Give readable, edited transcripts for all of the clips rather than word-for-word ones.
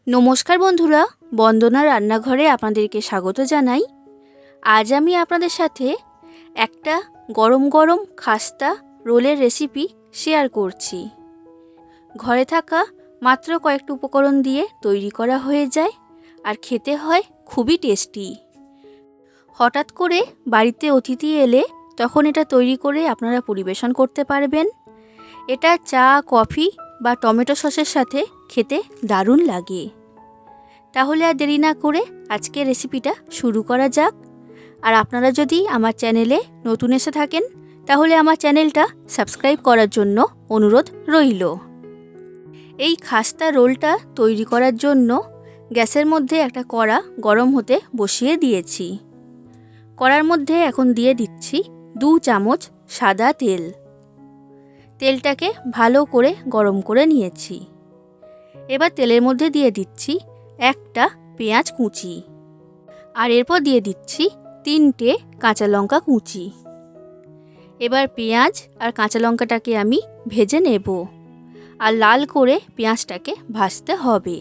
নমস্কার বন্ধুরা, বন্দনা রান্নাঘরে আপনাদেরকে স্বাগত জানাই। আজ আমি আপনাদের সাথে একটা গরম গরম খাস্তা রোলের রেসিপি শেয়ার করছি। ঘরে থাকা মাত্র কয়েকটা উপকরণ দিয়ে তৈরি করা হয়ে যায় আর খেতে হয় খুবই টেস্টি। হঠাৎ করে বাড়িতে অতিথি এলে তখন এটা তৈরি করে আপনারা পরিবেশন করতে পারবেন। এটা চা, কফি বা টমেটো সসের সাথে খেতে দারুণ লাগে। তাহলে আর দেরি না করে আজকে রেসিপিটা শুরু করা যাক। আর আপনারা যদি আমার চ্যানেলে নতুন এসে থাকেন তাহলে আমার চ্যানেলটা সাবস্ক্রাইব করার জন্য অনুরোধ রইল। এই খাস্তা রোলটা তৈরি করার জন্য গ্যাসের মধ্যে একটা কড়া গরম হতে বসিয়ে দিয়েছি। কড়ার মধ্যে এখন দিয়ে দিচ্ছি 2 চামচ সাদা তেল। তেলটাকে ভালো করে গরম করে নিয়েছি। এবার তেলের মধ্যে দিয়ে দিচ্ছি একটা পেঁয়াজ কুচি, আর এরপর দিয়ে দিচ্ছি 3টে কাঁচা লঙ্কা কুচি। এবার পেঁয়াজ আর কাঁচা লঙ্কাটাকে আমি ভেজে নেব, আর লাল করে পেঁয়াজটাকে ভাজতে হবে।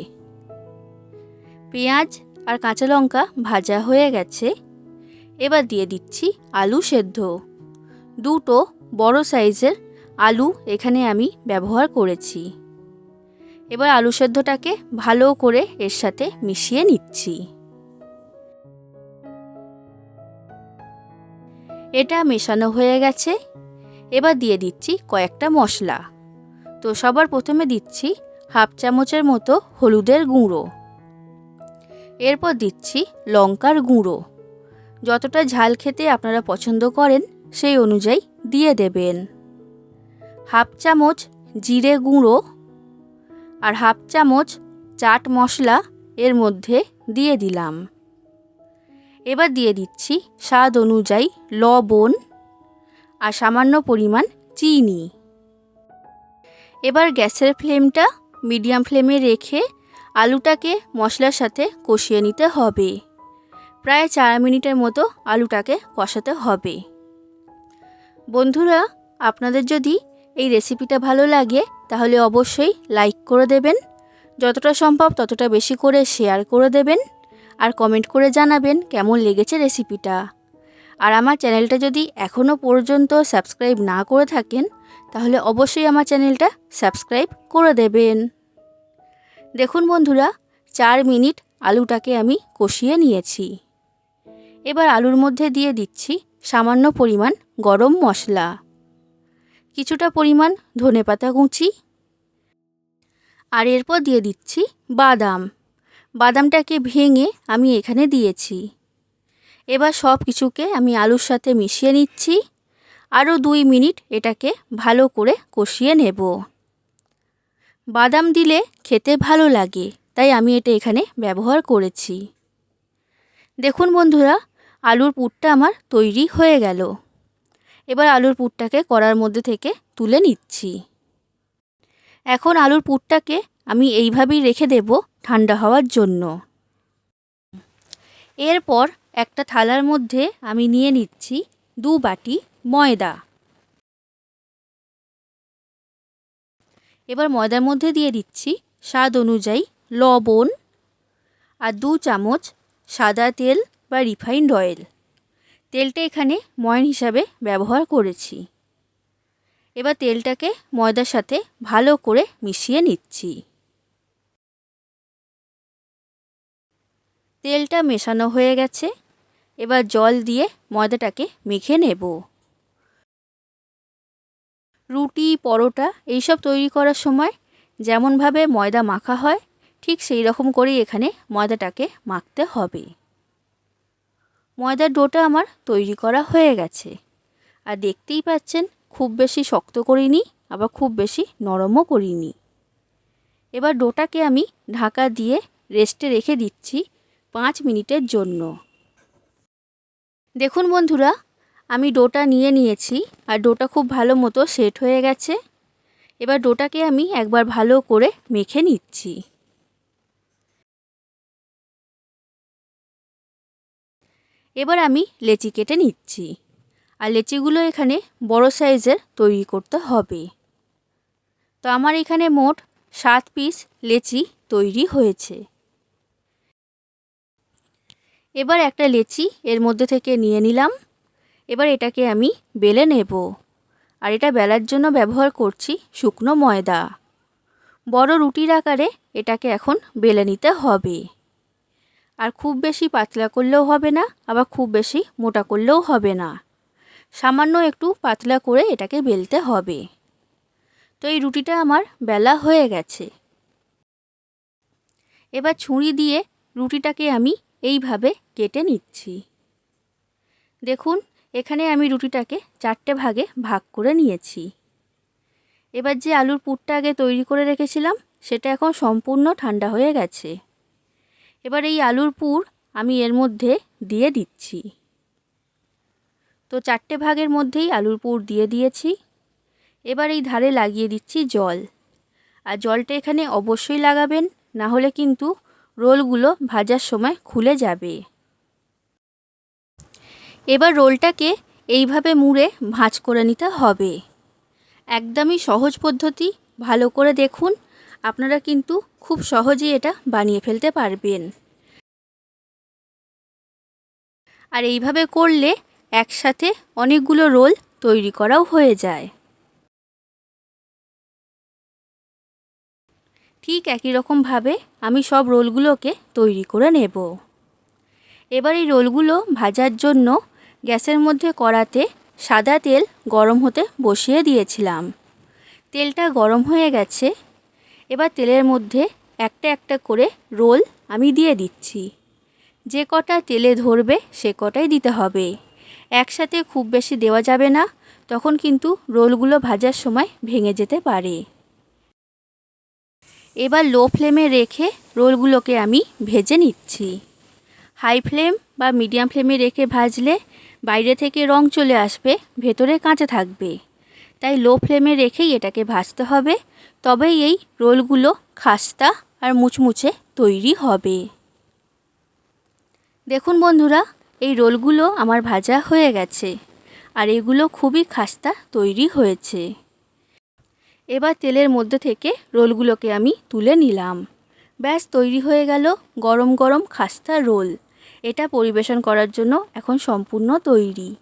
পেঁয়াজ আর কাঁচা লঙ্কা ভাজা হয়ে গেছে। এবার দিয়ে দিচ্ছি আলু সেদ্ধ। 2টো বড় সাইজের আলু এখানে আমি ব্যবহার করেছি। এবার আলু সেদ্ধটাকে ভালো করে এর সাথে মিশিয়ে নিচ্ছি। এটা মেশানো হয়ে গেছে। এবার দিয়ে দিচ্ছি কয়েকটা মশলা। তো সবার প্রথমে দিচ্ছি 1/2 চামচের মতো হলুদের গুঁড়ো। এরপর দিচ্ছি লঙ্কার গুঁড়ো। যতটা ঝাল খেতে আপনারা পছন্দ করেন সেই অনুযায়ী দিয়ে দেবেন। 1/2 চামচ জিরে গুঁড়ো আর 1/2 চামচ চাট মশলা এর মধ্যে দিয়ে দিলাম। এবার দিয়ে দিচ্ছি স্বাদ অনুযায়ী লবণ আর সামান্য পরিমাণ চিনি। এবার গ্যাসের ফ্লেমটা মিডিয়াম ফ্লেমে রেখে আলুটাকে মশলার সাথে কষিয়ে নিতে হবে। প্রায় 4 মিনিটের মতো আলুটাকে কষাতে হবে। বন্ধুরা, আপনাদের যদি এই রেসিপিটা ভালো লাগে তাহলে অবশ্যই লাইক করে দেবেন, যতটা সম্ভব ততটা বেশি করে শেয়ার করে দেবেন, আর কমেন্ট করে জানাবেন কেমন লেগেছে রেসিপিটা। আর আমার চ্যানেলটা যদি এখনও পর্যন্ত সাবস্ক্রাইব না করে থাকেন তাহলে অবশ্যই আমার চ্যানেলটা সাবস্ক্রাইব করে দেবেন। দেখুন বন্ধুরা, 4 মিনিট আলুটাকে আমি কষিয়ে নিয়েছি। এবার আলুর মধ্যে দিয়ে দিচ্ছি সামান্য পরিমাণ গরম মশলা, কিছুটা পরিমাণ ধনেপাতা কুচি, আর এরপর দিয়ে দিচ্ছি বাদাম। বাদামটাকে ভেঙে আমি এখানে দিয়েছি। এবার সব কিছুকে আমি আলুর সাথে মিশিয়ে নিচ্ছি। আরও 2 মিনিট এটাকে ভালো করে কষিয়ে নেব। বাদাম দিলে খেতে ভালো লাগে, তাই আমি এটা এখানে ব্যবহার করেছি। দেখুন বন্ধুরা, আলুর পুরটা আমার তৈরি হয়ে গেল। এবার আলুর পুরটাকে কড়ার মধ্যে থেকে তুলে নিচ্ছি। এখন আলুর পুরটাকে আমি এইভাবেই রেখে দেব ঠান্ডা হওয়ার জন্য। এরপর একটা থালার মধ্যে আমি নিয়ে নিচ্ছি 2 বাটি ময়দা। এবার ময়দার মধ্যে দিয়ে দিচ্ছি স্বাদ অনুযায়ী লবণ আর 2 চামচ সাদা তেল বা রিফাইন্ড অয়েল। তেলটা এখানে ময়ান হিসাবে ব্যবহার করেছি। এবার তেলটাকে ময়দার সাথে ভালো করে মিশিয়ে নিচ্ছি। তেলটা মেশানো হয়ে গেছে। এবার জল দিয়ে ময়দাটাকে মেখে নেব। রুটি, পরোটা এইসব তৈরি করার সময় যেমনভাবে ময়দা মাখা হয় ঠিক সেই রকম করেই এখানে ময়দাটাকে মাখতে হবে। ময়দার ডোটা আমার তৈরি করা হয়ে গেছে। আর দেখতেই পাচ্ছেন খুব বেশি শক্ত করিনি, আবার খুব বেশি নরমও করিনি। এবার ডোটাকে আমি ঢাকা দিয়ে রেস্টে রেখে দিচ্ছি 5 মিনিটের জন্য। দেখুন বন্ধুরা, আমি ডোটা নিয়ে নিয়েছি আর ডোটা খুব ভালো মতো সেট হয়ে গেছে। এবার ডোটাকে আমি একবার ভালো করে মেখে নিচ্ছি। এবার আমি লেচি কেটে নিচ্ছি। আর লেচিগুলো এখানে বড় সাইজের তৈরি করতে হবে। তো আমার এখানে মোট 7 পিস লেচি তৈরি হয়েছে। এবার একটা লেচি এর মধ্যে থেকে নিয়ে নিলাম। এবার এটাকে আমি বেলে নেব। আর এটা বেলার জন্য ব্যবহার করছি শুকনো ময়দা। বড় রুটির আকারে এটাকে এখন বেলে নিতে হবে। আর খুব বেশি পাতলা করলেও হবে না, আবার খুব বেশি মোটা করলেও হবে না। সামান্য একটু পাতলা করে এটাকে বেলতে হবে। তো এই রুটিটা আমার বেলা হয়ে গেছে। এবার ছুরি দিয়ে রুটিটাকে আমি এইভাবে কেটে নিচ্ছি। দেখুন, এখানে আমি রুটিটাকে 4টে ভাগে ভাগ করে নিয়েছি। এবার যে আলুর পুরটা আগে তৈরি করে রেখেছিলাম সেটা এখন সম্পূর্ণ ঠান্ডা হয়ে গেছে। এবার এই আলুর পুর আমি এর মধ্যে দিয়ে দিচ্ছি। তো 4টে ভাগের মধ্যেই আলুর পুর দিয়ে দিয়েছি। এবার এই ধারে লাগিয়ে দিচ্ছি জল। আর জলটা এখানে অবশ্যই লাগাবেন, না হলে কিন্তু রোলগুলো ভাজার সময় খুলে যাবে। এবার রোলটাকে এইভাবে মুড়ে ভাঁজ করে নিতে হবে। একদমই সহজ পদ্ধতি, ভালো করে দেখুন, আপনারা কিন্তু খুব সহজেই এটা বানিয়ে ফেলতে পারবেন। আর এইভাবে করলে একসাথে অনেকগুলো রোল তৈরি করাও হয়ে যায়। ঠিক একই রকমভাবে আমি সব রোলগুলোকে তৈরি করে নেব। এবার এই রোলগুলো ভাজার জন্য গ্যাসের মধ্যে কড়াতে সাদা তেল গরম হতে বসিয়ে দিয়েছিলাম। তেলটা গরম হয়ে গেছে। এবার তেলের মধ্যে একটা একটা করে রোল আমি দিয়ে দিচ্ছি। যে কটা তেলে ধরবে সে কটাই দিতে হবে। একসাথে খুব বেশি দেওয়া যাবে না, তখন কিন্তু রোলগুলো ভাজার সময় ভেঙে যেতে পারে। এবার লো ফ্লেমে রেখে রোলগুলোকে আমি ভেজে নিচ্ছি। হাই ফ্লেম বা মিডিয়াম ফ্লেমে রেখে ভাজলে বাইরে থেকে রং চলে আসবে, ভেতরে কাঁচা থাকবে। তাই লো ফ্লেমে রেখেই এটাকে ভাজতে হবে, তবেই এই রোলগুলো খাস্তা আর মুচমুচে তৈরি হবে। দেখুন বন্ধুরা, এই রোলগুলো আমার ভাজা হয়ে গেছে আর এগুলো খুবই খাস্তা তৈরি হয়েছে। এবার তেলের মধ্যে থেকে রোলগুলোকে আমি তুলে নিলাম। ব্যাস তৈরি হয়ে গেল গরম গরম খাস্তা রোল। এটা পরিবেশন করার জন্য এখন সম্পূর্ণ তৈরি।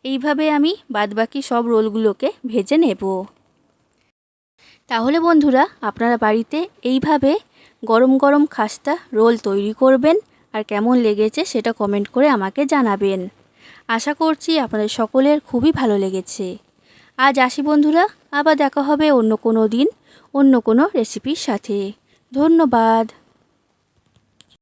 এইভাবে আমি বাদবাকি সব রোলগুলোকে ভেজে নেব। তাহলে বন্ধুরা, আপনারা বাড়িতে এইভাবে গরম গরম খাস্তা রোল তৈরি করবেন আর কেমন লেগেছে সেটা কমেন্ট করে আমাকে জানাবেন। আশা করছি আপনাদের সকলের খুবই ভালো লেগেছে। আজ আসি বন্ধুরা, আবার দেখা হবে অন্য কোনো দিন অন্য কোনো রেসিপির সাথে। ধন্যবাদ।